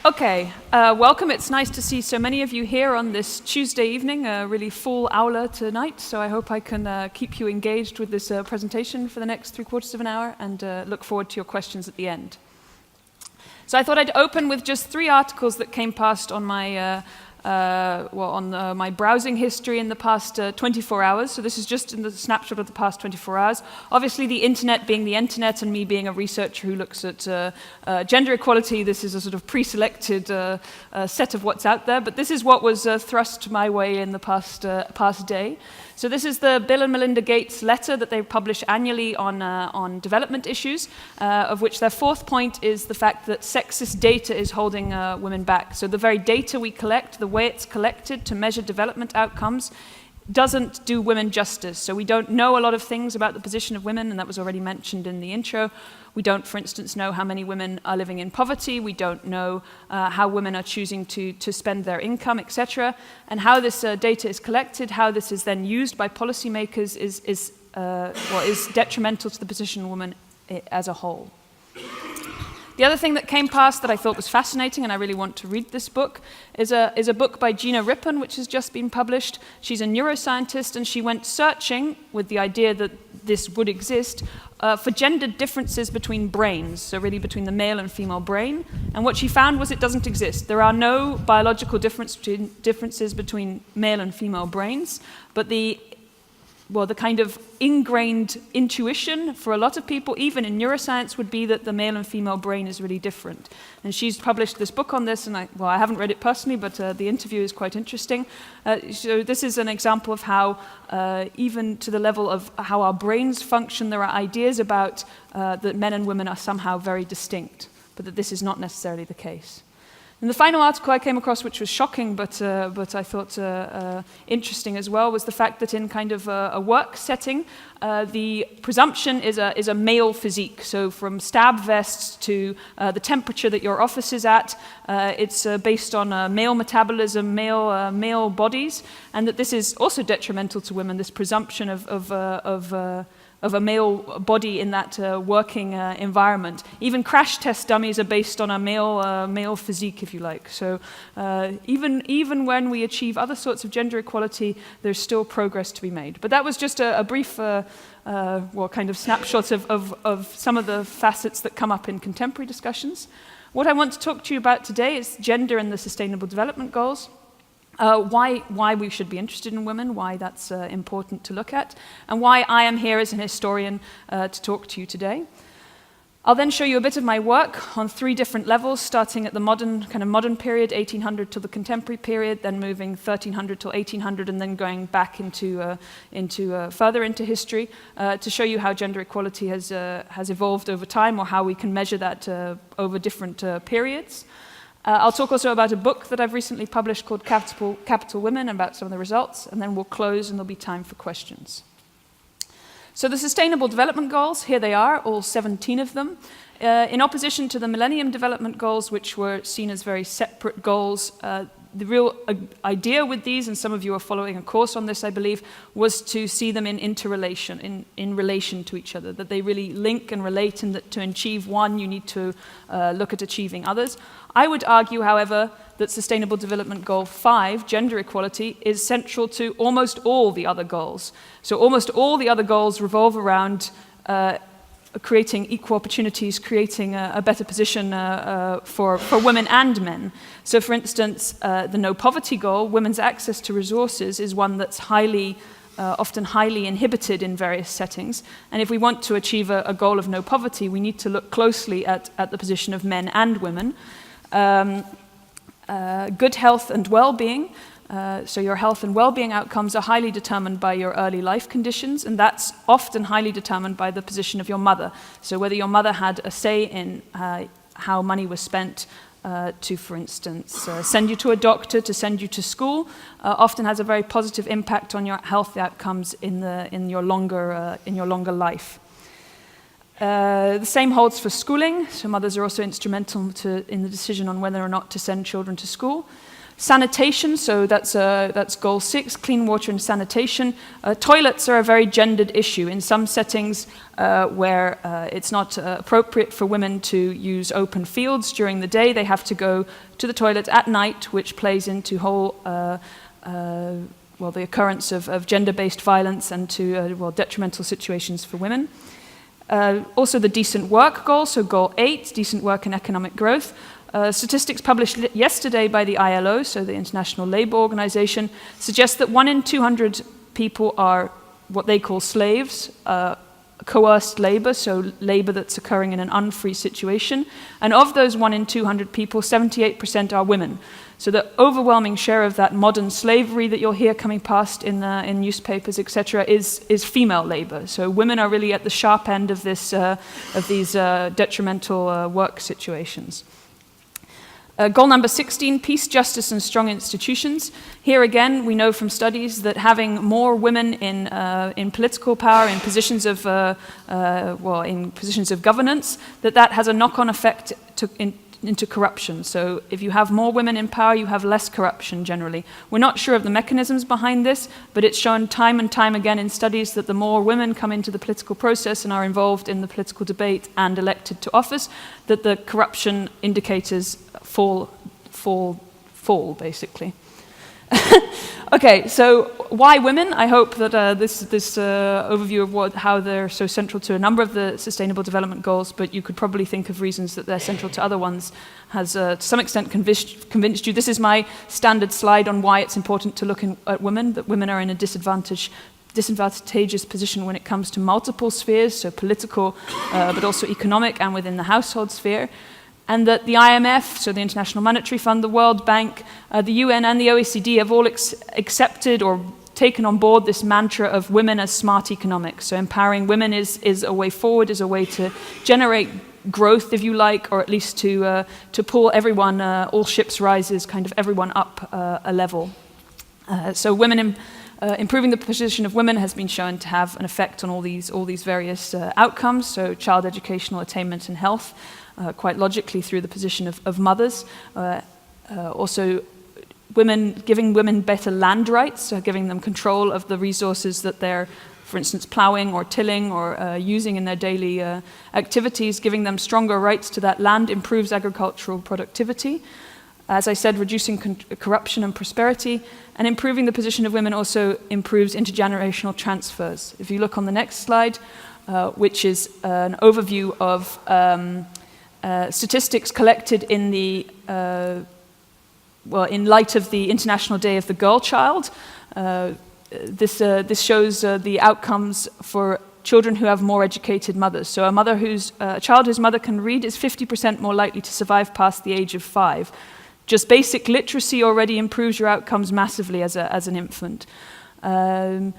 Okay, welcome. It's nice to see so many of you here on this Tuesday evening, a really full aula tonight, so I hope I can keep you engaged with this presentation for the next 3/4 of an hour and look forward to your questions at the end. So I thought I'd open with just 3 articles that came past on my my browsing history in the past 24 hours. So this is just in the snapshot of the past 24 hours. Obviously, the internet being the internet and me being a researcher who looks at gender equality, this is a sort of pre-selected set of what's out there. But this is what was thrust my way in the past day. So this is the Bill and Melinda Gates letter that they publish annually on development issues, of which their 4th point is the fact that sexist data is holding women back. So the very data we collect, the way it's collected to measure development outcomes, doesn't do women justice. So we don't know a lot of things about the position of women, and that was already mentioned in the intro. We don't, for instance, know how many women are living in poverty. We don't know how women are choosing to spend their income, etc. And how this data is collected, how this is then used by policymakers is detrimental to the position of women as a whole. The other thing that came past that I thought was fascinating, and I really want to read this book, is a book by Gina Rippon, which has just been published. She's a neuroscientist, and she went searching with the idea that this would exist for gender differences between brains, so really between the male and female brain. And what she found was it doesn't exist. There are no biological differences between male and female brains, but the kind of ingrained intuition for a lot of people, even in neuroscience, would be that the male and female brain is really different. And she's published this book on this, and I haven't read it personally, but the interview is quite interesting. So this is an example of how, even to the level of how our brains function, there are ideas about that men and women are somehow very distinct, but that this is not necessarily the case. And the final article I came across, which was shocking, but I thought interesting as well, was the fact that in kind of a work setting, the presumption is a male physique. So from stab vests to the temperature that your office is at, it's based on male metabolism, male bodies, and that this is also detrimental to women. This presumption of a male body in that working environment. Even crash test dummies are based on a male physique, if you like. So even when we achieve other sorts of gender equality, there's still progress to be made. But that was just a brief kind of snapshot of some of the facets that come up in contemporary discussions. What I want to talk to you about today is gender and the Sustainable Development Goals. Why we should be interested in women, why that's important to look at, and why I am here as an historian to talk to you today. I'll then show you a bit of my work on 3 different levels, starting at the modern period, 1800 to the contemporary period, then moving 1300 till 1800, and then going back further into history to show you how gender equality has evolved over time, or how we can measure that over different periods. I'll talk also about a book that I've recently published called Capital Women, and about some of the results, and then we'll close and there'll be time for questions. So the Sustainable Development Goals, here they are, all 17 of them. In opposition to the Millennium Development Goals, which were seen as very separate goals, the real idea with these, and some of you are following a course on this, I believe, was to see them in interrelation, in relation to each other, that they really link and relate, and that to achieve one, you need to look at achieving others. I would argue, however, that Sustainable Development Goal 5, gender equality, is central to almost all the other goals. So almost all the other goals revolve around creating equal opportunities, creating a better position for women and men. So for instance, the no poverty goal, women's access to resources, is one that's often highly inhibited in various settings. And if we want to achieve a goal of no poverty, we need to look closely at the position of men and women. Good health and well-being. So your health and well-being outcomes are highly determined by your early life conditions, and that's often highly determined by the position of your mother. So whether your mother had a say in how money was spent to, for instance, send you to a doctor, to send you to school, often has a very positive impact on your health outcomes in your longer life. The same holds for schooling. So mothers are also instrumental in the decision on whether or not to send children to school. Sanitation, so that's goal 6, clean water and sanitation. Toilets are a very gendered issue. In some settings where it's not appropriate for women to use open fields during the day, they have to go to the toilet at night, which plays into the occurrence of gender-based violence and to detrimental situations for women. Also the decent work goal, so goal 8, decent work and economic growth. Statistics published yesterday by the ILO, so the International Labour Organization, suggest that 1 in 200 people are what they call slaves, coerced labor, so labor that's occurring in an unfree situation. And of those 1 in 200 people, 78% are women. So the overwhelming share of that modern slavery that you'll hear coming past in newspapers, etc., is female labor. So women are really at the sharp end of these detrimental work situations. Goal number 16, peace, justice, and strong institutions. Here again, we know from studies that having more women in political power, in positions of governance, that has a knock-on effect into corruption. So if you have more women in power, you have less corruption generally. We're not sure of the mechanisms behind this, but it's shown time and time again in studies that the more women come into the political process and are involved in the political debate and elected to office, that the corruption indicators fall basically. Okay, so why women? I hope that this overview of how they're so central to a number of the Sustainable Development Goals, but you could probably think of reasons that they're central to other ones, has to some extent convinced you. This is my standard slide on why it's important to look at women, that women are in a disadvantageous position when it comes to multiple spheres, so political, but also economic and within the household sphere. And that the IMF, so the International Monetary Fund, the World Bank, the UN and the OECD have all accepted or taken on board this mantra of women as smart economics. So empowering women is a way forward, is a way to generate growth, if you like, or at least to pull everyone, all ships rises, kind of everyone up a level. So women improving the position of women has been shown to have an effect on all these various outcomes, so child educational attainment and health. Quite logically through the position of mothers. Also, giving women better land rights, so giving them control of the resources that they're, for instance, plowing or tilling or using in their daily activities, giving them stronger rights to that land improves agricultural productivity. As I said, reducing corruption and prosperity, and improving the position of women also improves intergenerational transfers. If you look on the next slide, which is an overview of statistics collected in light of the International Day of the Girl Child. This shows the outcomes for children who have more educated mothers. So a child whose mother can read is 50% more likely to survive past the age of 5. Just basic literacy already improves your outcomes massively as an infant. The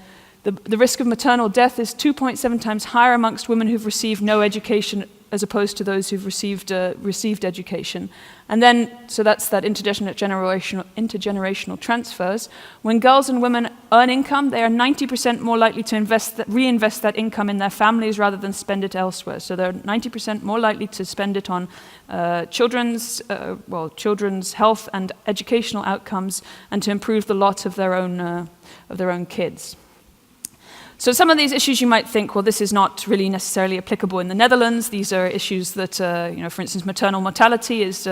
risk of maternal death is 2.7 times higher amongst women who've received no education as opposed to those who've received education. And then, so that's that intergenerational transfers. When girls and women earn income, they are 90% more likely to reinvest that income in their families rather than spend it elsewhere. So they're 90% more likely to spend it on children's health and educational outcomes, and to improve the lot of their own kids. So some of these issues you might think, well, this is not really necessarily applicable in the Netherlands. These are issues that, for instance, maternal mortality is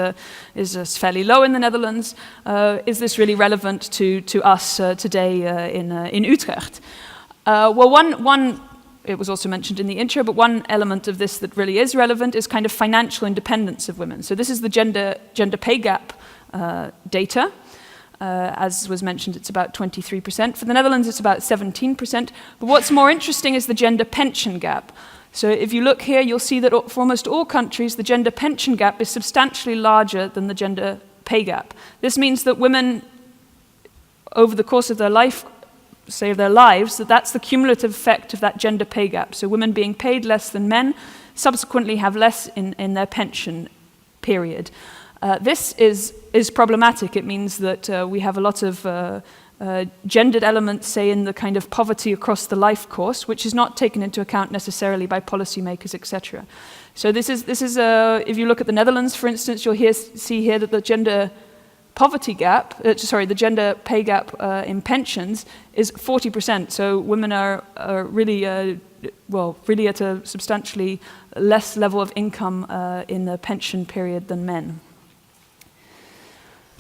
fairly low in the Netherlands. Is this really relevant to us today in Utrecht? One, it was also mentioned in the intro, but one element of this that really is relevant is kind of financial independence of women. So this is the gender pay gap data. As was mentioned, it's about 23%. For the Netherlands, it's about 17%. But what's more interesting is the gender pension gap. So if you look here, you'll see that for almost all countries, the gender pension gap is substantially larger than the gender pay gap. This means that women, over the course of their lives, that's the cumulative effect of that gender pay gap. So women being paid less than men subsequently have less in their pension period. This is problematic. It means that we have a lot of gendered elements, say, in the kind of poverty across the life course, which is not taken into account necessarily by policymakers, etc. So this is if you look at the Netherlands, for instance, you'll see here that the gender poverty gap, the gender pay gap in pensions is 40%. So women are really, really at a substantially less level of income in the pension period than men.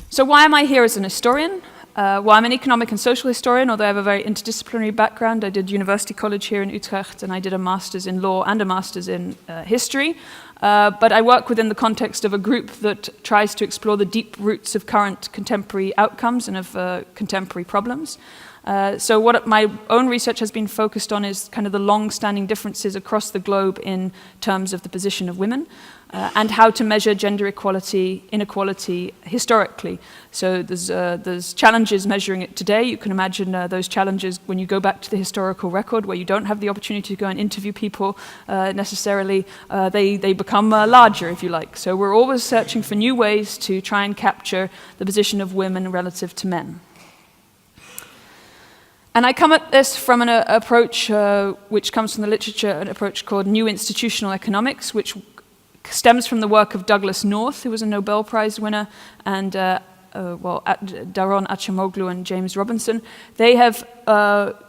So why am I here as an historian? Well, I'm an economic and social historian, although I have a very interdisciplinary background. I did University College here in Utrecht, and I did a master's in law and a master's in history. But I work within the context of a group that tries to explore the deep roots of current contemporary outcomes and of contemporary problems. So what my own research has been focused on is kind of the long-standing differences across the globe in terms of the position of women, and how to measure gender equality, inequality historically. So there's challenges measuring it today. You can imagine those challenges when you go back to the historical record, where you don't have the opportunity to go and interview people necessarily. They become larger, if you like. So we're always searching for new ways to try and capture the position of women relative to men. And I come at this from an approach which comes from the literature, an approach called New Institutional Economics, which stems from the work of Douglas North, who was a Nobel Prize winner, and Daron Acemoglu and James Robinson. They have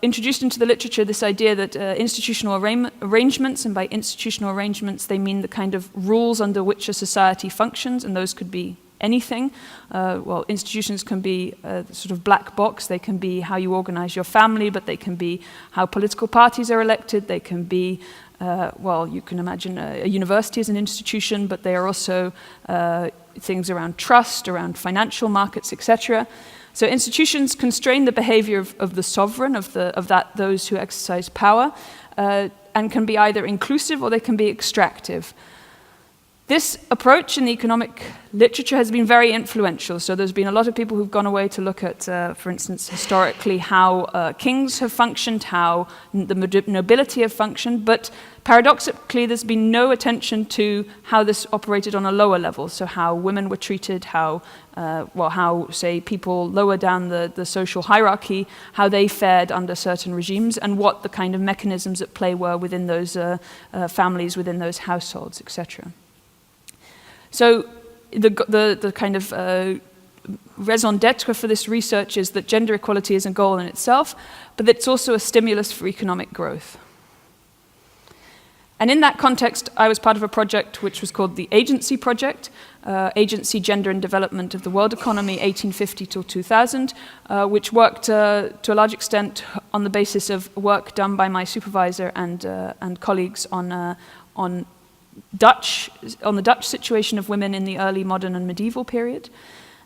introduced into the literature this idea that institutional arrangements, and by institutional arrangements they mean the kind of rules under which a society functions, and those could be anything. Institutions can be a sort of black box. They can be how you organize your family, but they can be how political parties are elected. They can be, you can imagine a university as an institution, but they are also things around trust, around financial markets, etc. So institutions constrain the behavior of the sovereign, of those who exercise power, and can be either inclusive or they can be extractive. This approach in the economic literature has been very influential. So there's been a lot of people who've gone away to look at, for instance, historically how kings have functioned, how the nobility have functioned, but paradoxically there's been no attention to how this operated on a lower level. So how women were treated, how, say, people lower down the social hierarchy, how they fared under certain regimes, and what the kind of mechanisms at play were within those families, within those households, etc. So the kind of raison d'etre for this research is that gender equality is a goal in itself, but it's also a stimulus for economic growth. And in that context, I was part of a project which was called the Agency Project, Agency, Gender and Development of the World Economy, 1850 till 2000, which worked to a large extent on the basis of work done by my supervisor and colleagues on the Dutch situation of women in the early modern and medieval period.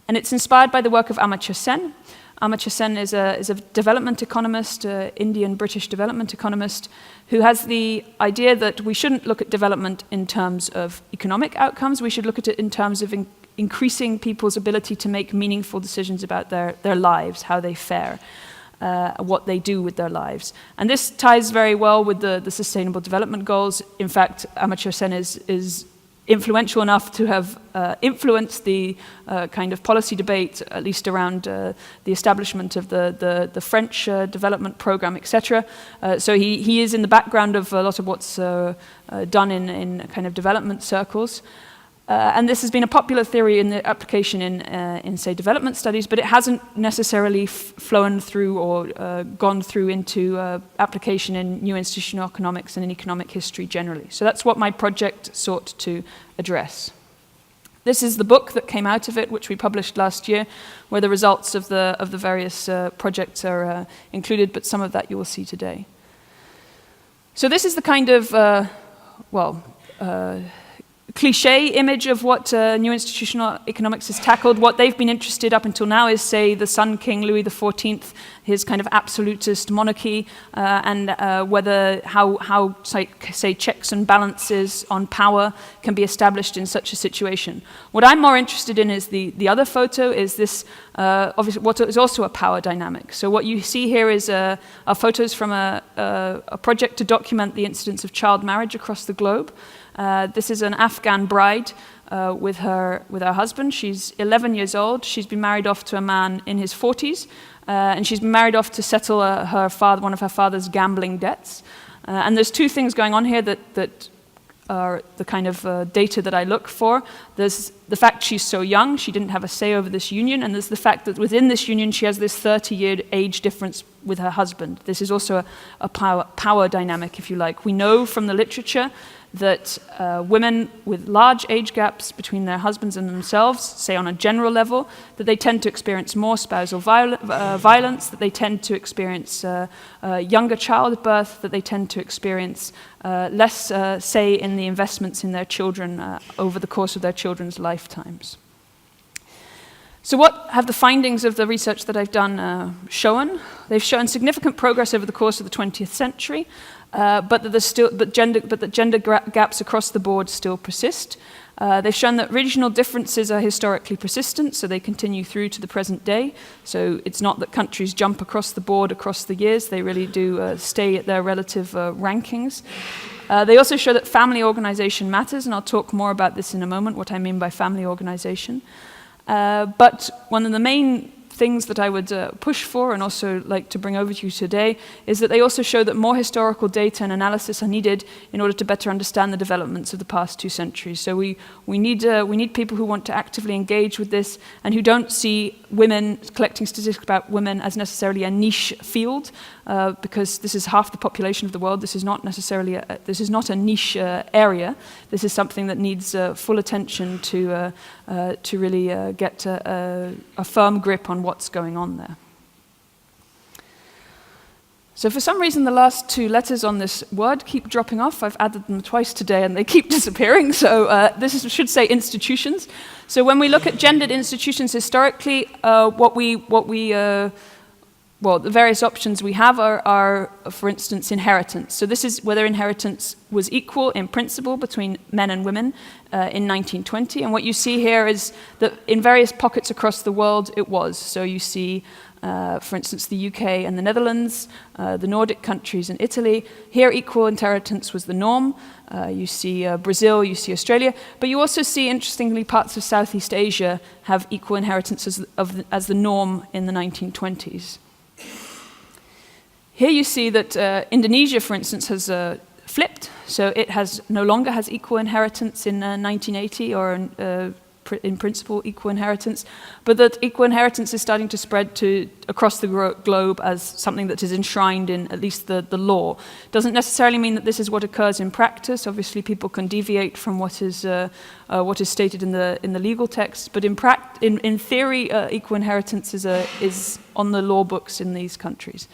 And it's inspired by the work of Amartya Sen. Amartya Sen is a development economist, Indian-British development economist, who has the idea that we shouldn't look at development in terms of economic outcomes, we should look at it in terms of increasing people's ability to make meaningful decisions about their lives, how they fare. What they do with their lives. And this ties very well with the Sustainable Development Goals. In fact, Amartya Sen is influential enough to have influenced the kind of policy debate, at least around the establishment of the French development program, etc. So he is in the background of a lot of what's done in kind of development circles. And this has been a popular theory in the application in say, development studies, but it hasn't necessarily flown through or gone through into application in new institutional economics and in economic history generally. So that's what my project sought to address. This is the book that came out of it, which we published last year, where the results of the various projects are included, but some of that you will see today. So this is the kind of, cliché image of what new institutional economics has tackled. What they've been interested up until now is, say, the Sun King Louis XIV, his kind of absolutist monarchy, and how say checks and balances on power can be established in such a situation. What I'm more interested in is the other photo, is this obviously what is also a power dynamic. So what you see here is are photos from a project to document the incidence of child marriage across the globe. This is an Afghan bride with her husband. She's 11 years old. She's been married off to a man in his 40s, and she's been married off to settle one of her father's gambling debts. And there's two things going on here that are the kind of data that I look for. There's the fact she's so young, she didn't have a say over this union, and there's the fact that within this union she has this 30-year age difference with her husband. This is also a power dynamic, if you like. We know from the literature that women with large age gaps between their husbands and themselves, say on a general level, that they tend to experience more spousal violence, that they tend to experience younger childbirth, that they tend to experience less say in the investments in their children over the course of their children's lifetimes. So what have the findings of the research that I've done shown? They've shown significant progress over the course of the 20th century, but that gender gaps across the board still persist. They've shown that regional differences are historically persistent, so they continue through to the present day. So it's not that countries jump across the board across the years, they really do stay at their relative rankings. They also show that family organization matters, and I'll talk more about this in a moment, what I mean by family organization. But one of the main things that I would push for and also like to bring over to you today is that they also show that more historical data and analysis are needed in order to better understand the developments of the past 2 centuries. So we need people who want to actively engage with this and who don't see women, collecting statistics about women as necessarily a niche field, because this is half the population of the world. This is not necessarily a niche area. This is something that needs full attention to really get a firm grip on what's going on there. So for some reason, the last 2 letters on this word keep dropping off. I've added them twice today, and they keep disappearing. So should say institutions. So when we look at gendered institutions historically, the various options we have are, for instance, inheritance. So this is whether inheritance was equal in principle between men and women in 1920. And what you see here is that in various pockets across the world, it was. So you see, for instance, the UK and the Netherlands, the Nordic countries and Italy. Here, equal inheritance was the norm. You see Brazil, you see Australia. But you also see, interestingly, parts of Southeast Asia have equal inheritance as the norm in the 1920s. Here you see that Indonesia, for instance, has flipped. So it no longer has equal inheritance in 1980, or in principle equal inheritance, but that equal inheritance is starting to spread across the globe as something that is enshrined in at least the law. Doesn't necessarily mean that this is what occurs in practice. Obviously, people can deviate from what is stated in the legal text, but in theory, equal inheritance is on the law books in these countries.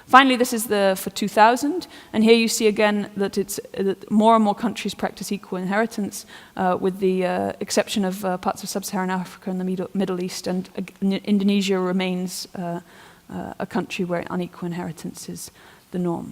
Finally, this is for 2000, and here you see again that more and more countries practice equal inheritance, with the exception of parts of sub-Saharan Africa and the Middle East, and Indonesia remains a country where unequal inheritance is the norm.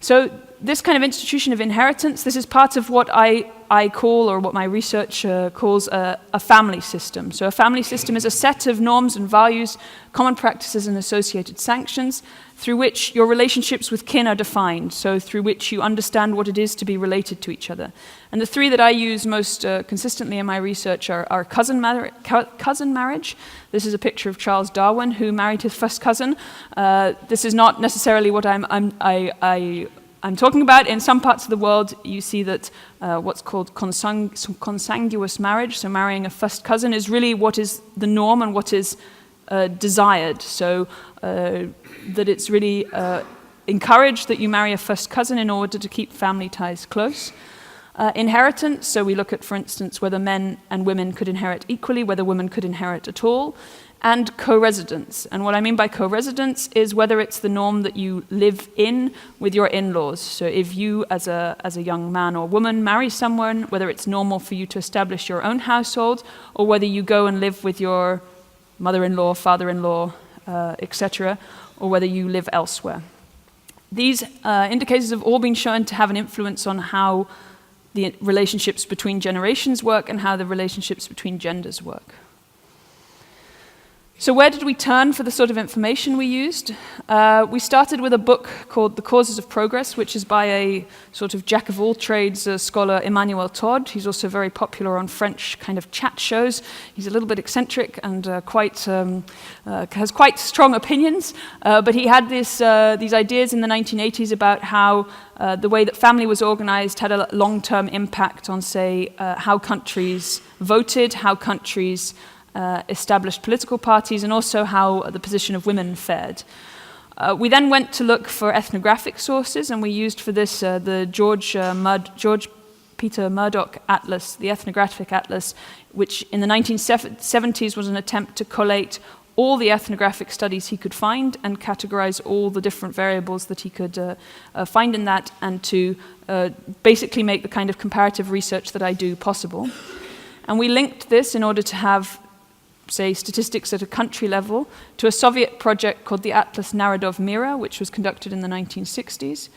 So this kind of institution of inheritance, this is part of what I call, or what my research calls, a family system. So a family system is a set of norms and values, common practices and associated sanctions, through which your relationships with kin are defined, so through which you understand what it is to be related to each other. And the 3 that I use most consistently in my research are cousin marriage. This is a picture of Charles Darwin, who married his first cousin. This is not necessarily what I'm talking about. In some parts of the world, you see that what's called consanguous marriage, so marrying a first cousin, is really what is the norm and what is desired. So that it's really encouraged that you marry a first cousin in order to keep family ties close. Inheritance, so we look at, for instance, whether men and women could inherit equally, whether women could inherit at all, and co-residence. And what I mean by co-residence is whether it's the norm that you live in with your in-laws. So if you, as a young man or woman, marry someone, whether it's normal for you to establish your own household, or whether you go and live with your mother-in-law, father-in-law, etc., or whether you live elsewhere. These indicators have all been shown to have an influence on how the relationships between generations work and how the relationships between genders work. So where did we turn for the sort of information we used? We started with a book called The Causes of Progress, which is by a sort of jack-of-all-trades scholar, Emmanuel Todd. He's also very popular on French kind of chat shows. He's a little bit eccentric and has quite strong opinions, but he had these ideas in the 1980s about how the way that family was organized had a long-term impact on, say, how countries voted, how countries established political parties, and also how the position of women fared. We then went to look for ethnographic sources, and we used for this the George Peter Murdoch Atlas, the Ethnographic Atlas, which in the 1970s was an attempt to collate all the ethnographic studies he could find and categorize all the different variables that he could find in that, and to basically make the kind of comparative research that I do possible. And we linked this in order to have, say, statistics at a country level to a Soviet project called the Atlas Narodov-Mira, which was conducted in the 1960s,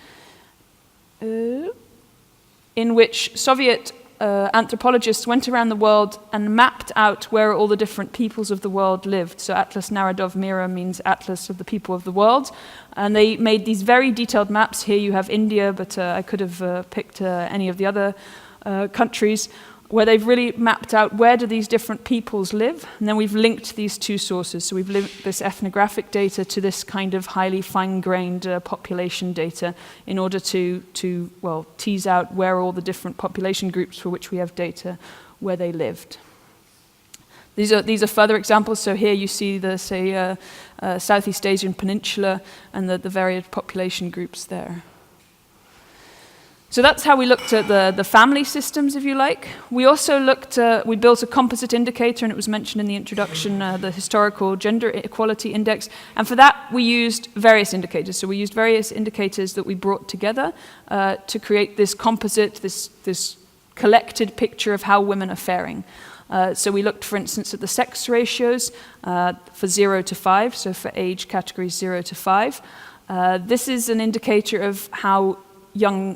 in which Soviet anthropologists went around the world and mapped out where all the different peoples of the world lived. So Atlas Narodov-Mira means Atlas of the people of the world. And they made these very detailed maps. Here you have India, but I could have picked any of the other countries, where they've really mapped out where do these different peoples live, and then we've linked these two sources. So we've linked this ethnographic data to this kind of highly fine-grained population data in order to tease out where all the different population groups for which we have data, where they lived. These are further examples. So here you see the, say, Southeast Asian peninsula and the various population groups there. So that's how we looked at the family systems, if you like. We also we built a composite indicator, and it was mentioned in the introduction, the historical gender equality index. And for that, we used various indicators. So we used various indicators that we brought together to create this composite, this collected picture of how women are faring. So we looked, for instance, at the sex ratios for 0 to 5, so for age categories 0 to 5. This is an indicator of how young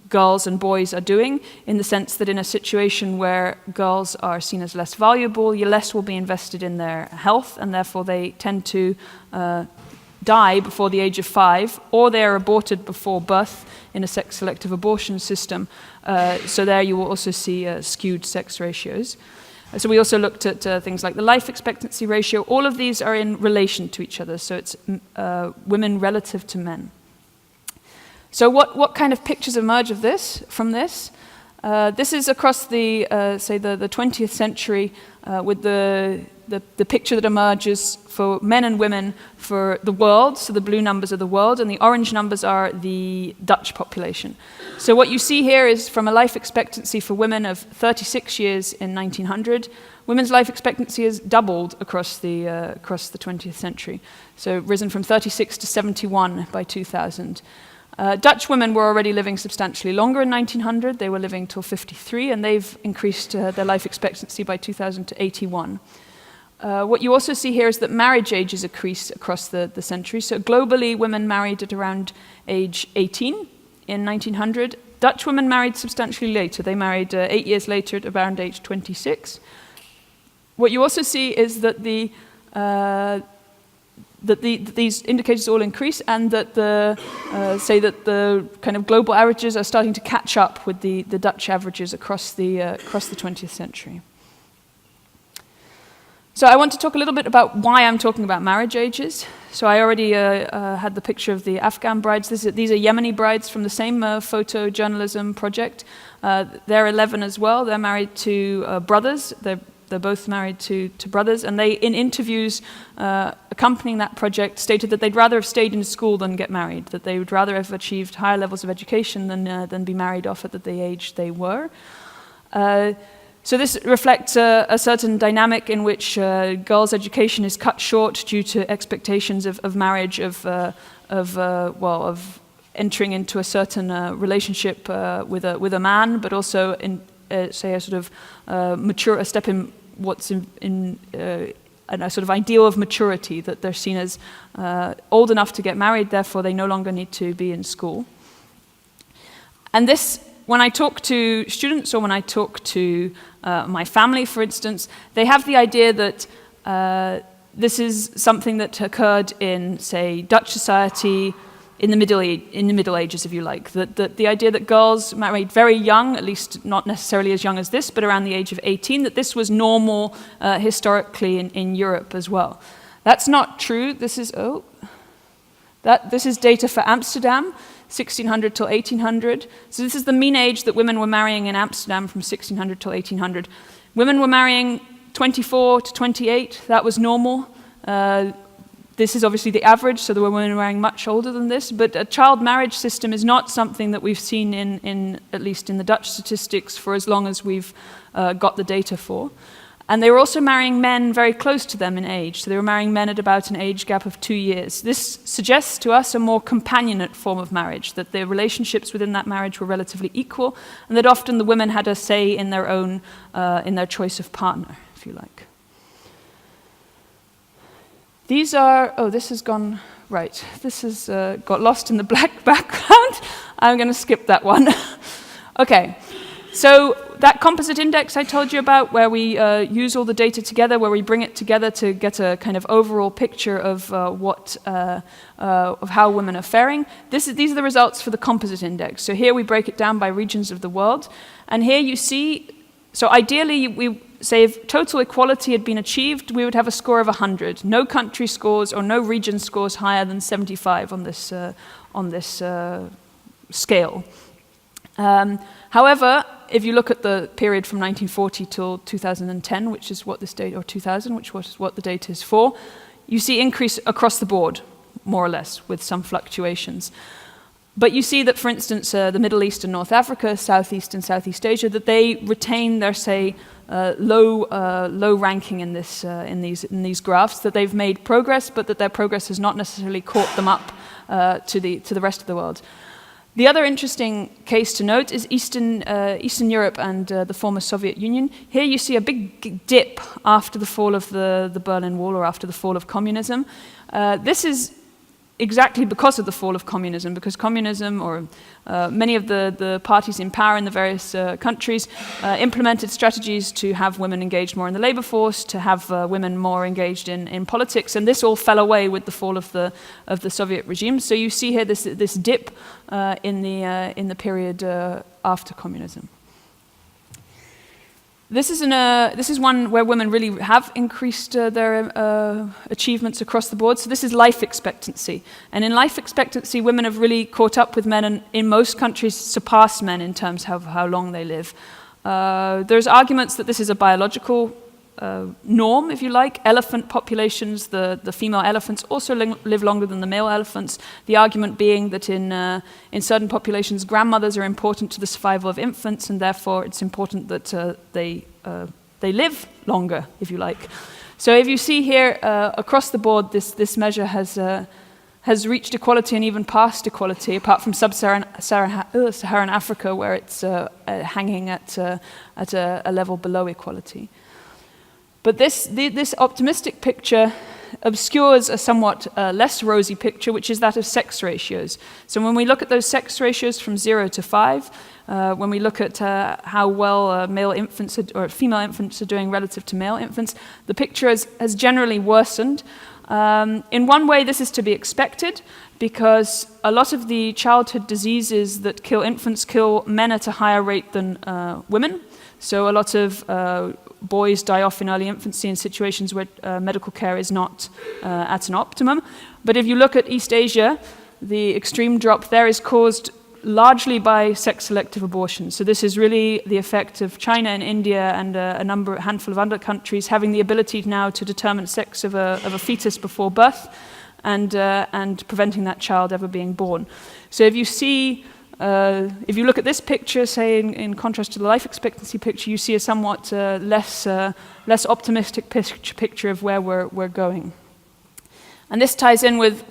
girls and boys are doing, in the sense that in a situation where girls are seen as less valuable, less will be invested in their health, and therefore they tend to die before the age of 5, or they are aborted before birth in a sex-selective abortion system. So there you will also see skewed sex ratios. So we also looked at things like the life expectancy ratio. All of these are in relation to each other, so it's women relative to men. So what kind of pictures emerge from this? This is across the 20th century with the picture that emerges for men and women for the world. So the blue numbers are the world, and the orange numbers are the Dutch population. So what you see here is from a life expectancy for women of 36 years in 1900. Women's life expectancy has doubled across the 20th century. So risen from 36 to 71 by 2000. Dutch women were already living substantially longer in 1900. They were living till 53, and they've increased their life expectancy by 2000 to 81. What you also see here is that marriage ages increase across the century. So globally, women married at around age 18 in 1900. Dutch women married substantially later. They married 8 years later at around age 26. What you also see is that these indicators all increase, and that the kind of global averages are starting to catch up with the Dutch averages across the 20th century. So I want to talk a little bit about why I'm talking about marriage ages. So I already had the picture of the Afghan brides. These are Yemeni brides from the same photojournalism project. They're 11 as well. They're married to brothers. They're both married to brothers, and they, in interviews accompanying that project, stated that they'd rather have stayed in school than get married, that they would rather have achieved higher levels of education than be married off at the age they were. So this reflects a certain dynamic in which girls' education is cut short due to expectations of marriage, of entering into a certain relationship with a man, but also in say a sort of a step in what's in a sort of ideal of maturity, that they're seen as old enough to get married, therefore they no longer need to be in school. And this, when I talk to students or when I talk to my family, for instance, they have the idea that This is something that occurred in, say, Dutch society in the Middle Ages, if you like. The idea that girls married very young, at least not necessarily as young as this, but around the age of 18, that this was normal historically in Europe as well. That's not true. This is data for Amsterdam, 1600 till 1800. So this is the mean age that women were marrying in Amsterdam from 1600 till 1800. Women were marrying 24 to 28. That was normal. This is obviously the average, so there were women marrying much older than this. But a child marriage system is not something that we've seen in at least in the Dutch statistics for as long as we've got the data for. And they were also marrying men very close to them in age. So they were marrying men at about an age gap of 2 years. This suggests to us a more companionate form of marriage, that the relationships within that marriage were relatively equal, and that often the women had a say in their own, in their choice of partner, if you like. These are, this has gone, right. This has got lost in the black background. I'm going to skip that one. Okay. So that composite index I told you about, where we use all the data together, where we bring it together to get a kind of overall picture of of how women are faring. These are the results for the composite index. So here we break it down by regions of the world, and here you see. So ideally, we say if total equality had been achieved, we would have a score of 100. No country scores or no region scores higher than 75 on this scale. However, if you look at the period from 1940 till 2010, which is what this data, or 2000, which was what the data is for, you see increase across the board, more or less, with some fluctuations. But you see that, for instance, the Middle East and North Africa, Southeast and Southeast Asia, that they retain their, say, low ranking in these graphs, that they've made progress, but that their progress has not necessarily caught them up to the rest of the world. The other interesting case to note is Eastern Europe and the former Soviet Union. Here you see a big dip after the fall of the Berlin Wall, or after the fall of communism. This is exactly because of the fall of communism, because communism, or many of the parties in power in the various countries, implemented strategies to have women engaged more in the labor force, to have women more engaged in politics, and this all fell away with the fall of the Soviet regime. So you see here this dip in the period after communism. This is one where women really have increased their achievements across the board. So this is life expectancy. And in life expectancy, women have really caught up with men, and in most countries surpassed men in terms of how long they live. There's arguments that this is a biological norm, if you like. Elephant populations, the female elephants also live longer than the male elephants. The argument being that in certain populations, grandmothers are important to the survival of infants, and therefore it's important that they live longer, if you like. So if you see here across the board, this measure has reached equality and even past equality, apart from sub-Saharan Africa, where it's hanging at a level below equality. But this optimistic picture obscures a somewhat less rosy picture, which is that of sex ratios. So when we look at those sex ratios from 0 to 5, when we look at how well male infants or female infants are doing relative to male infants, the picture has generally worsened. In one way, this is to be expected, because a lot of the childhood diseases that kill infants kill men at a higher rate than women. So a lot of boys die off in early infancy in situations where medical care is not at an optimum. But if you look at East Asia, the extreme drop there is caused largely by sex-selective abortion. So this is really the effect of China and India and a handful of other countries having the ability now to determine sex of a fetus before birth, and preventing that child ever being born. So if you see, if you look at this picture, say in contrast to the life expectancy picture, you see a somewhat less optimistic picture of where we're going. And this ties in with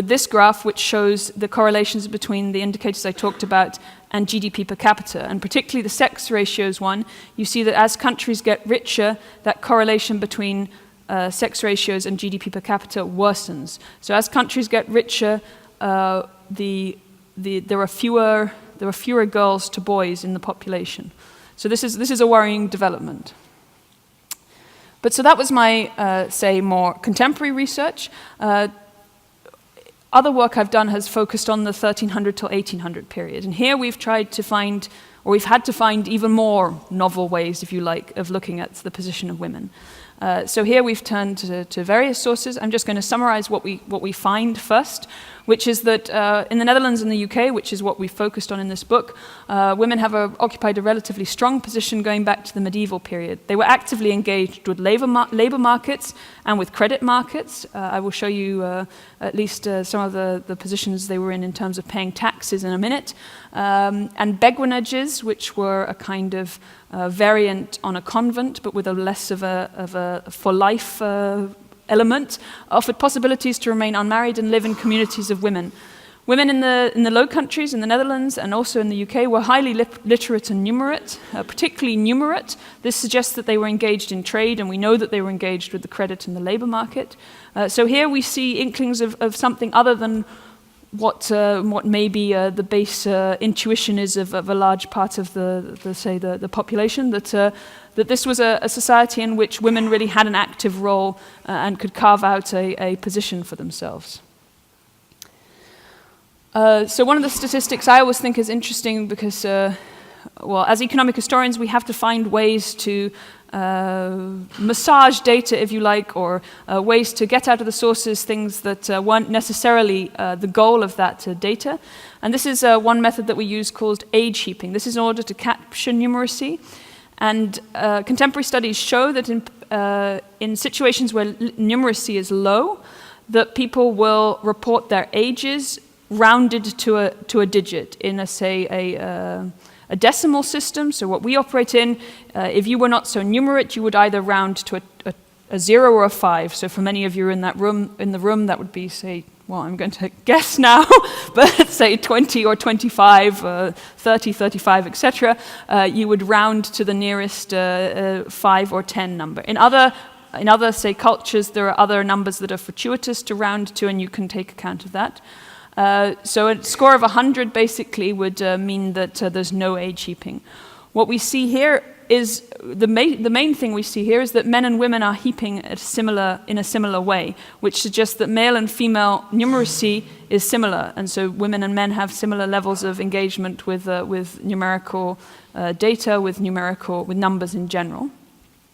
this graph, which shows the correlations between the indicators I talked about and GDP per capita, and particularly the sex ratios one. You see that as countries get richer, that correlation between sex ratios and GDP per capita worsens. So as countries get richer, there are fewer girls to boys in the population. So this is a worrying development. But so that was my, say, more contemporary research. Other work I've done has focused on the 1300 till 1800 period. And here we've tried to find, or we've had to find even more novel ways, if you like, of looking at the position of women. So here we've turned to various sources. I'm just going to summarize what we find first, which is that in the Netherlands and the UK, which is what we focused on in this book, women have occupied a relatively strong position going back to the medieval period. They were actively engaged with labor markets and with credit markets. I will show you at least some of the positions they were in terms of paying taxes in a minute. And beguinages, which were a kind of variant on a convent, but with a less of a for-life element, offered possibilities to remain unmarried and live in communities of women. Women in the Low Countries, in the Netherlands, and also in the UK were highly literate and numerate, particularly numerate. This suggests that they were engaged in trade, and we know that they were engaged with the credit and the labour market. So here we see inklings of something other than what maybe the base intuition is of a large part of the population, that this was a society in which women really had an active role and could carve out a position for themselves. So one of the statistics I always think is interesting because, well, as economic historians, we have to find ways to massage data, if you like, or ways to get out of the sources things that weren't necessarily the goal of that data. And this is one method that we use called age heaping. This is in order to capture numeracy. And contemporary studies show that in situations where numeracy is low, that people will report their ages rounded to a digit in a decimal system. So what we operate in, if you were not so numerate, you would either round to a 0 or a 5. So for many of you in the room, that would be, say, well, I'm going to guess now, but say 20 or 25, 30, 35, etc. You would round to the nearest 5 or 10 number. In other, say, cultures, there are other numbers that are fortuitous to round to, and you can take account of that. So a score of 100 basically would mean that there's no age heaping. What we see here is, the main thing we see here is that men and women are heaping in a similar way, which suggests that male and female numeracy is similar, and so women and men have similar levels of engagement with numerical data, with numbers in general.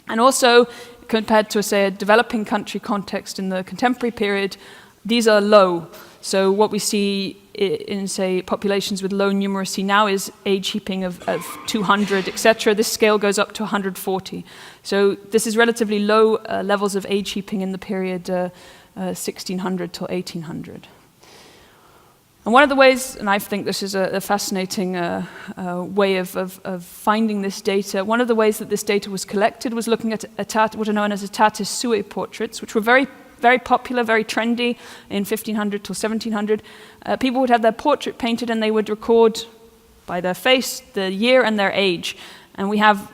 And also, compared to, say, a developing country context in the contemporary period, these are low. So what we see in, say, populations with low numeracy now is age heaping of 200, etc. This scale goes up to 140. So this is relatively low levels of age heaping in the period 1600 till 1800. And one of the ways, and I think this is a fascinating way of finding this data, one of the ways that this data was collected was looking at what are known as état soué portraits, which were very popular, very trendy in 1500 till 1700. People would have their portrait painted and they would record by their face the year and their age. And we have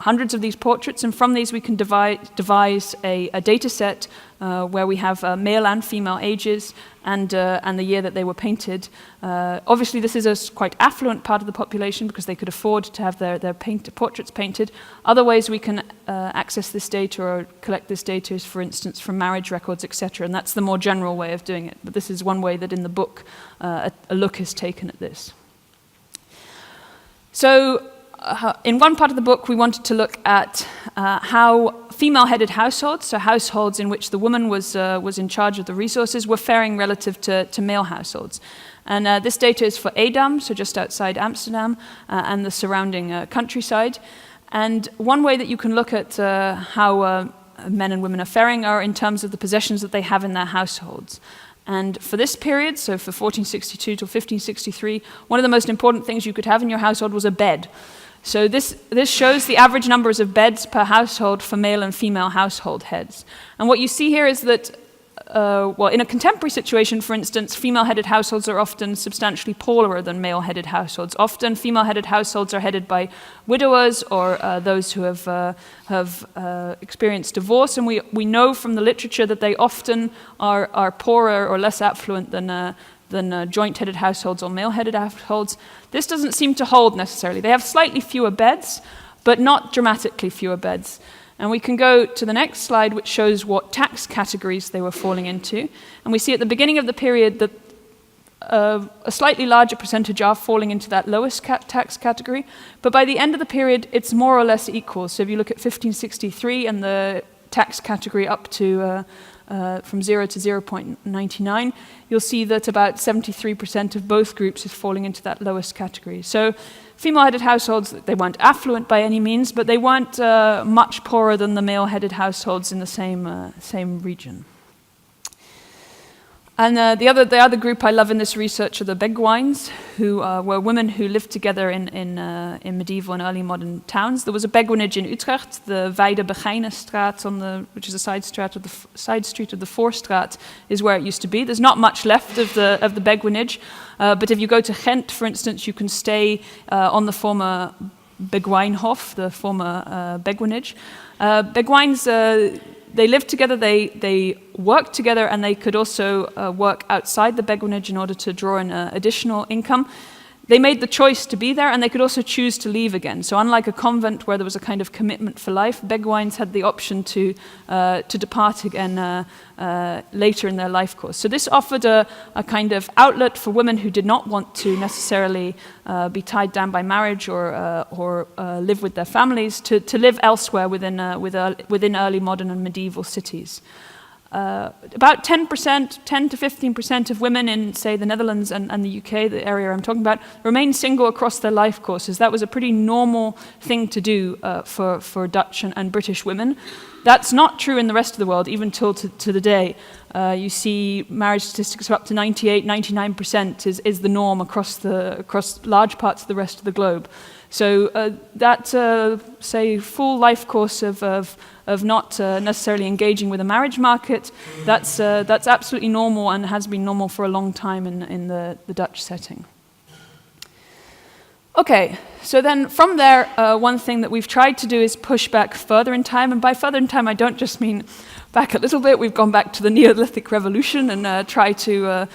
hundreds of these portraits, and from these we can devise a data set where we have male and female ages and the year that they were painted. Obviously this is a quite affluent part of the population because they could afford to have their portraits painted. Other ways we can access this data or collect this data is, for instance, from marriage records, etc. And that's the more general way of doing it. But this is one way that in the book a look is taken at this. So in one part of the book, we wanted to look at how female-headed households, so households in which the woman was in charge of the resources, were faring relative to male households. And this data is for Edam, so just outside Amsterdam, and the surrounding countryside. And one way that you can look at how men and women are faring are in terms of the possessions that they have in their households. And for this period, so for 1462 to 1563, one of the most important things you could have in your household was a bed. So this shows the average numbers of beds per household for male and female household heads. And what you see here is that, well, in a contemporary situation, for instance, female-headed households are often substantially poorer than male-headed households. Often female-headed households are headed by widowers or those who have experienced divorce, and we know from the literature that they often are poorer or less affluent than joint-headed households or male-headed households. This doesn't seem to hold necessarily. They have slightly fewer beds, but not dramatically fewer beds. And we can go to the next slide, which shows what tax categories they were falling into. And we see at the beginning of the period that a slightly larger percentage are falling into that lowest tax category. But by the end of the period, it's more or less equal. So if you look at 1563 and the tax category up to from 0 to 0.99, you'll see that about 73% of both groups is falling into that lowest category. So female-headed households, they weren't affluent by any means, but they weren't much poorer than the male-headed households in the same region. And the other group I love in this research are the Beguines, who were women who lived together in medieval and early modern towns. There was a Beguinage in Utrecht, the Weide Begijnenstraat, which is a side street of the Voorstraat, is where it used to be. There's not much left of the Beguinage, but if you go to Ghent, for instance, you can stay on the former Beguinhof, the former Beguinage. Beguines. They lived together, they worked together, and they could also work outside the Beguinage in order to draw in additional income. They made the choice to be there, and they could also choose to leave again. So unlike a convent where there was a kind of commitment for life, Beguines had the option to depart again later in their life course. So this offered a kind of outlet for women who did not want to necessarily be tied down by marriage or live with their families to live elsewhere within early modern and medieval cities. About 10% to 15% of women in, say, the Netherlands and the UK, the area I'm talking about, remain single across their life courses. That was a pretty normal thing to do for Dutch and British women. That's not true in the rest of the world, even till to the day. You see marriage statistics of up to 98, 99% is the norm across large parts of the rest of the globe. So that, say, full life course of not necessarily engaging with a marriage market, that's absolutely normal and has been normal for a long time in the Dutch setting. Okay, so then from there, one thing that we've tried to do is push back further in time, and by further in time I don't just mean back a little bit. We've gone back to the Neolithic Revolution and try to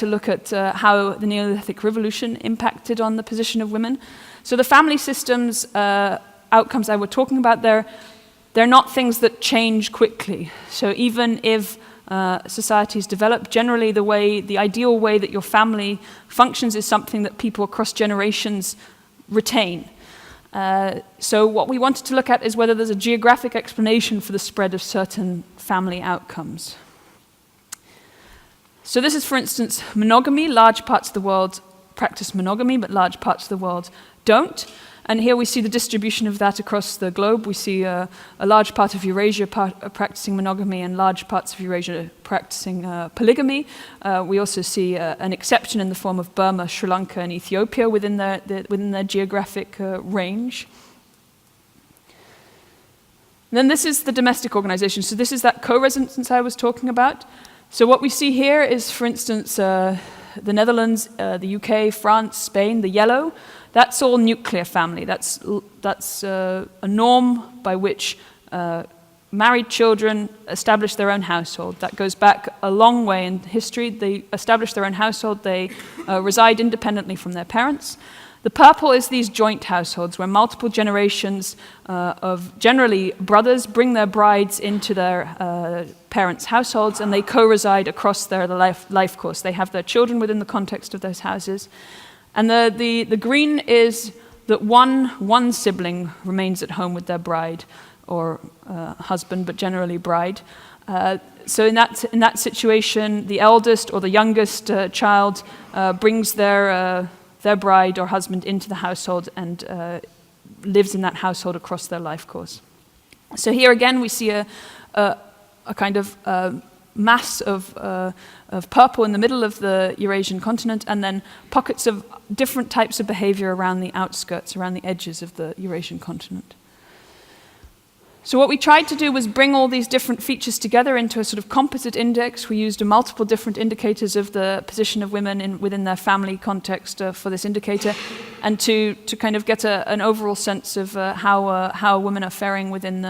look at how the Neolithic Revolution impacted on the position of women. So the family systems outcomes I were talking about there, they're not things that change quickly. So even if societies develop, generally the ideal way that your family functions is something that people across generations retain. So what we wanted to look at is whether there's a geographic explanation for the spread of certain family outcomes. So this is, for instance, monogamy. Large parts of the world practice monogamy, but large parts of the world don't. And here we see the distribution of that across the globe. We see a large part of Eurasia practicing monogamy and large parts of Eurasia practicing polygamy. We also see an exception in the form of Burma, Sri Lanka, and Ethiopia within their geographic range. And then this is the domestic organization. So this is that co-residence I was talking about. So what we see here is, for instance, the Netherlands, the UK, France, Spain, the yellow. That's all nuclear family. That's a norm by which married children establish their own household. That goes back a long way in history. They establish their own household. They reside independently from their parents. The purple is these joint households where multiple generations of generally brothers bring their brides into their parents' households, and they co-reside across their life course. They have their children within the context of those houses. And the green is that one sibling remains at home with their bride or husband, but generally bride. So in that situation, the eldest or the youngest child brings their bride or husband into the household and lives in that household across their life course. So here again we see a kind of mass of purple in the middle of the Eurasian continent, and then pockets of different types of behavior around the outskirts, around the edges of the Eurasian continent. So what we tried to do was bring all these different features together into a sort of composite index. We used multiple different indicators of the position of women within their family context for this indicator, and to kind of get an overall sense of how women are faring within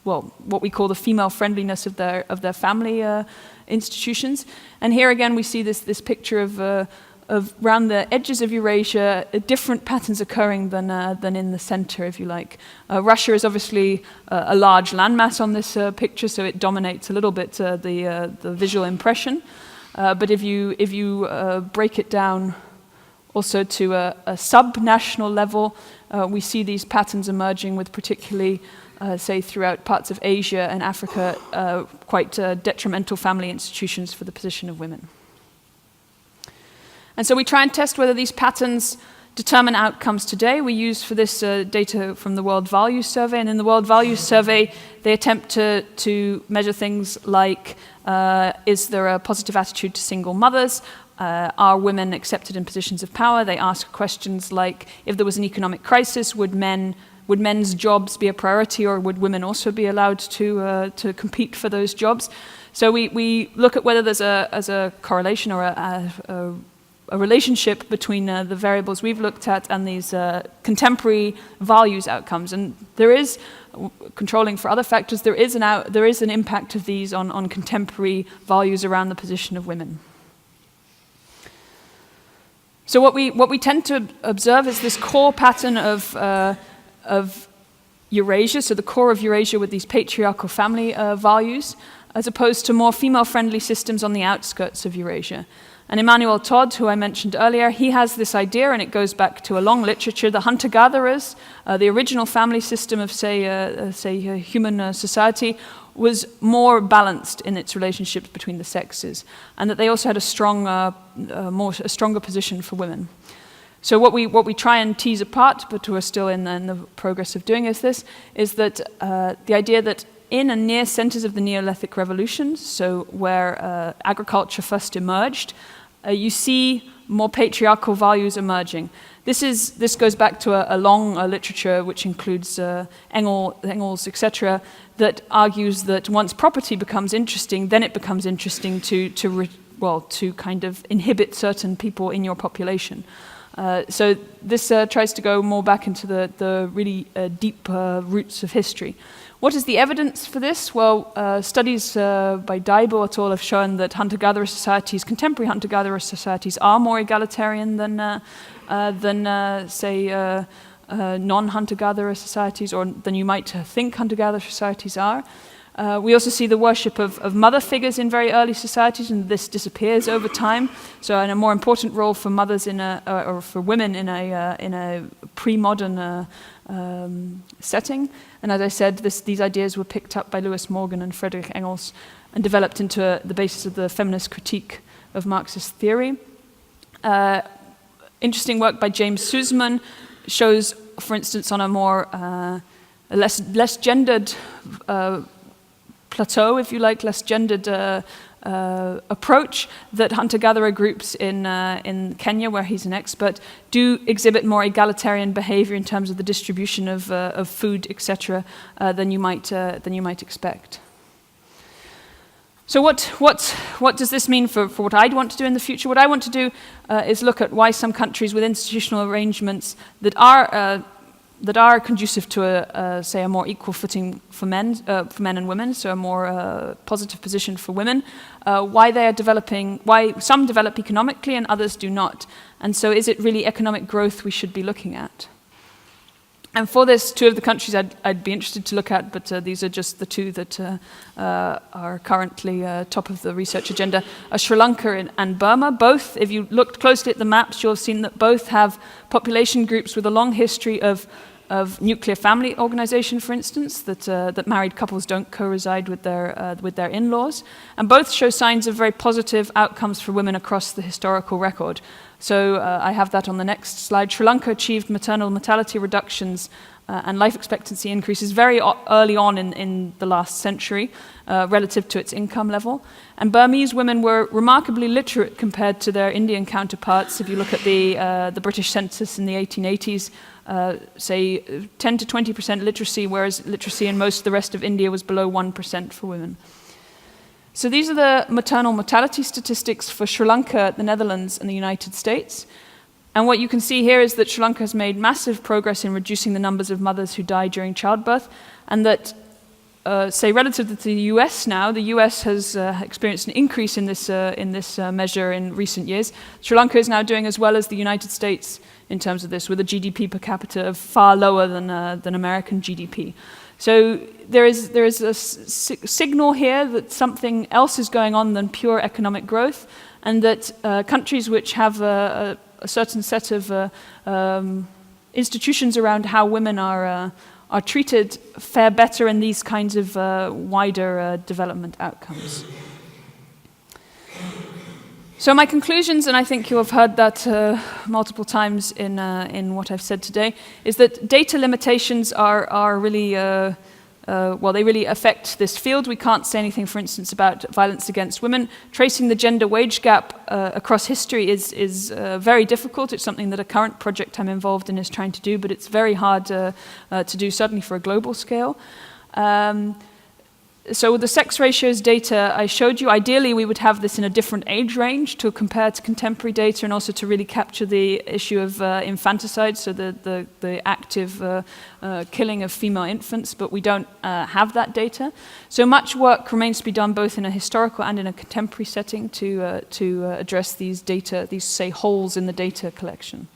what we call the female friendliness of their family institutions. And here again we see this picture of around the edges of Eurasia, different patterns occurring than in the center, if you like. Russia is obviously a large landmass on this picture, so it dominates a little bit the visual impression. But if you break it down also to a sub-national level, we see these patterns emerging with particularly, say, throughout parts of Asia and Africa, quite detrimental family institutions for the position of women. And so we try and test whether these patterns determine outcomes today. We use for this data from the World Values Survey, and in the World Values Survey, they attempt to measure things like, is there a positive attitude to single mothers? Are women accepted in positions of power? They ask questions like, if there was an economic crisis, would men's jobs be a priority, or would women also be allowed to compete for those jobs? So we look at whether there's a correlation or a relationship between the variables we've looked at and these contemporary values outcomes. And there is, controlling for other factors, there is an impact of these on contemporary values around the position of women. So what we tend to observe is this core pattern of Eurasia, so the core of Eurasia with these patriarchal family values, as opposed to more female-friendly systems on the outskirts of Eurasia. And Emmanuel Todd, who I mentioned earlier, he has this idea, and it goes back to a long literature, the hunter-gatherers, the original family system of, say human society, was more balanced in its relationships between the sexes, and that they also had a stronger position for women. So what we try and tease apart, but we're still in the progress of doing is that the idea that in and near centers of the Neolithic Revolution, so where agriculture first emerged, you see more patriarchal values emerging. This goes back to a long literature which includes Engels, etc., that argues that once property becomes interesting, then it becomes interesting to kind of inhibit certain people in your population. So this tries to go more back into the really deep roots of history. What is the evidence for this? Well, studies by Daibo et al. Have shown that hunter-gatherer societies, contemporary hunter-gatherer societies, are more egalitarian than say, non-hunter-gatherer societies, or than you might think hunter-gatherer societies are. We also see the worship of mother figures in very early societies, and this disappears over time. So, in a more important role for mothers or for women in a pre-modern setting. And as I said, these ideas were picked up by Lewis Morgan and Friedrich Engels and developed into the basis of the feminist critique of Marxist theory. Interesting work by James Sussman shows, for instance, on a more less gendered plateau, if you like, less gendered approach, that hunter-gatherer groups in Kenya, where he's an expert, do exhibit more egalitarian behavior in terms of the distribution of food, etc., than you might expect. So what does this mean for what I'd want to do in the future? What I want to do is look at why some countries with institutional arrangements that are conducive to say a more equal footing for men and women, so a more positive position for women, why some develop economically and others do not. And so is it really economic growth we should be looking at? And for this, two of the countries I'd be interested to look at, but these are just the two that are currently top of the research agenda, are Sri Lanka and Burma. Both, if you looked closely at the maps, you'll have seen that both have population groups with a long history of nuclear family organization, for instance, that married couples don't co-reside with their in-laws, and both show signs of very positive outcomes for women across the historical record. So I have that on the next slide. Sri Lanka achieved maternal mortality reductions and life expectancy increases very early on in the last century relative to its income level. And Burmese women were remarkably literate compared to their Indian counterparts. If you look at the British census in the 1880s, say 10 to 20% literacy, whereas literacy in most of the rest of India was below 1% for women. So these are the maternal mortality statistics for Sri Lanka, the Netherlands, and the United States. And what you can see here is that Sri Lanka has made massive progress in reducing the numbers of mothers who die during childbirth, and that say relative to the US now, the US has experienced an increase in this measure in recent years. Sri Lanka is now doing as well as the United States in terms of this, with a GDP per capita of far lower than American GDP. So there is a signal here that something else is going on than pure economic growth, and that countries which have a certain set of institutions around how women are treated fare better in these kinds of wider development outcomes. So my conclusions, and I think you have heard that multiple times in what I've said today, is that data limitations are really, well, they really affect this field. We can't say anything, for instance, about violence against women. Tracing the gender wage gap across history is very difficult. It's something that a current project I'm involved in is trying to do, but it's very hard to do, certainly for a global scale. So the sex ratios data I showed you, ideally we would have this in a different age range to compare to contemporary data, and also to really capture the issue of infanticide, so the active killing of female infants, but we don't have that data. So much work remains to be done both in a historical and in a contemporary setting to address these data, these, say, holes in the data collection.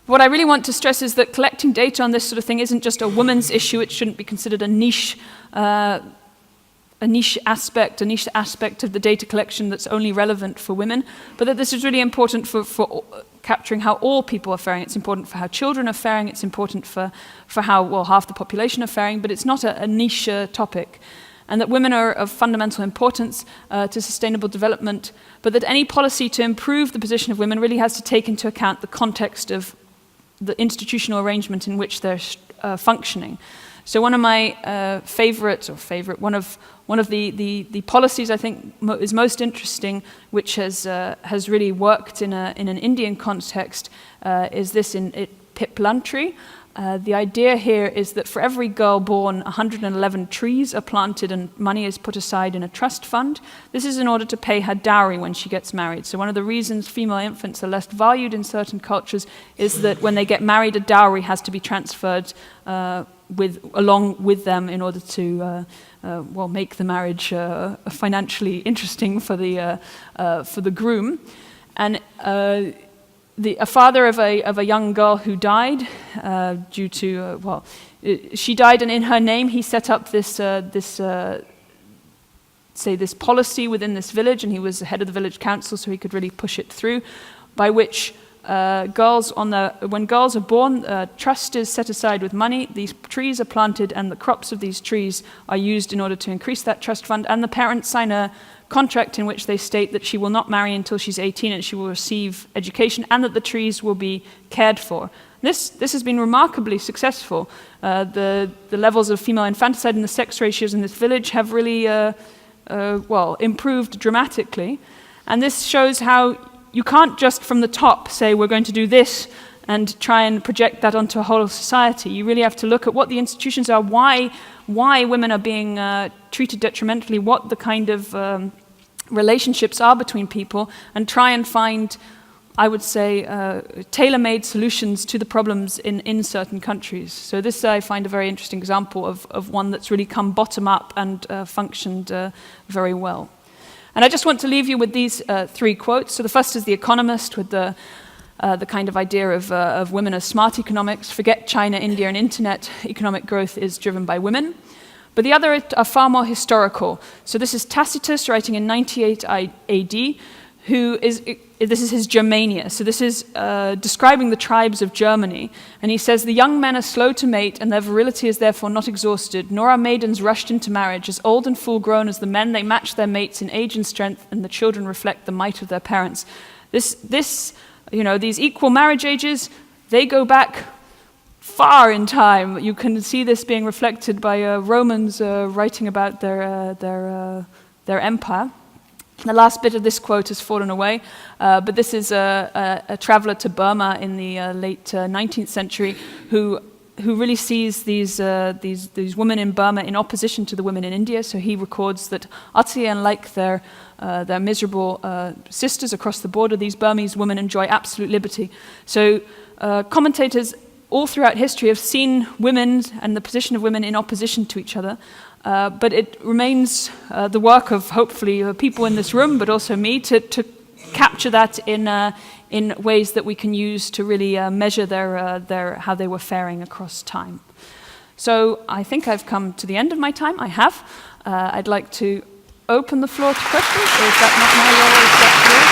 What I really want to stress is that collecting data on this sort of thing isn't just a woman's issue. It shouldn't be considered a niche aspect of the data collection that's only relevant for women, but that this is really important for capturing how all people are faring. It's important for how children are faring. It's important for how, well, half the population are faring, but it's not a niche topic. And that women are of fundamental importance to sustainable development, but that any policy to improve the position of women really has to take into account the context of the institutional arrangement in which they're functioning. So one of my one of the policies I think is most interesting, which has really worked in an Indian context, is this in Piplantry. The idea here is that for every girl born, 111 trees are planted and money is put aside in a trust fund. This is in order to pay her dowry when she gets married. So one of the reasons female infants are less valued in certain cultures is that when they get married, a dowry has to be transferred along with them in order to well, make the marriage financially interesting for the groom. And a father of a young girl who died due to, well, she died, and in her name he set up this policy within this village, and he was the head of the village council, so he could really push it through, by which when girls are born, trust is set aside with money, these trees are planted, and the crops of these trees are used in order to increase that trust fund, and the parents sign a contract in which they state that she will not marry until she's 18 and she will receive education, and that the trees will be cared for. This has been remarkably successful. The levels of female infanticide and the sex ratios in this village have really well, improved dramatically. And this shows how you can't just from the top say we're going to do this and try and project that onto a whole society. You really have to look at what the institutions are, why women are being treated detrimentally, what the kind of relationships are between people, and try and find, I would say, tailor-made solutions to the problems in certain countries. So this I find a very interesting example of one that's really come bottom up and functioned very well. And I just want to leave you with these three quotes. So the first is The Economist, with the kind of idea of women as smart economics. Forget China, India, and internet. Economic growth is driven by women. But the other are far more historical. So this is Tacitus, writing in 98 AD, this is his Germania. So this is describing the tribes of Germany. And he says, the young men are slow to mate, and their virility is therefore not exhausted, nor are maidens rushed into marriage. As old and full-grown as the men, they match their mates in age and strength, and the children reflect the might of their parents. These equal marriage ages, they go back far in time. You can see this being reflected by Romans writing about their empire. The last bit of this quote has fallen away, but this is a traveler to Burma in the late 19th century who really sees these women in Burma in opposition to the women in India. So he records that utterly unlike their miserable sisters across the border, these Burmese women enjoy absolute liberty. So commentators all throughout history have seen women and the position of women in opposition to each other. But it remains the work of hopefully people in this room, but also me, to capture that in ways that we can use to really measure how they were faring across time. So I think I've come to the end of my time. I have. I'd like to open the floor to questions, or is that not my role? Is that yours?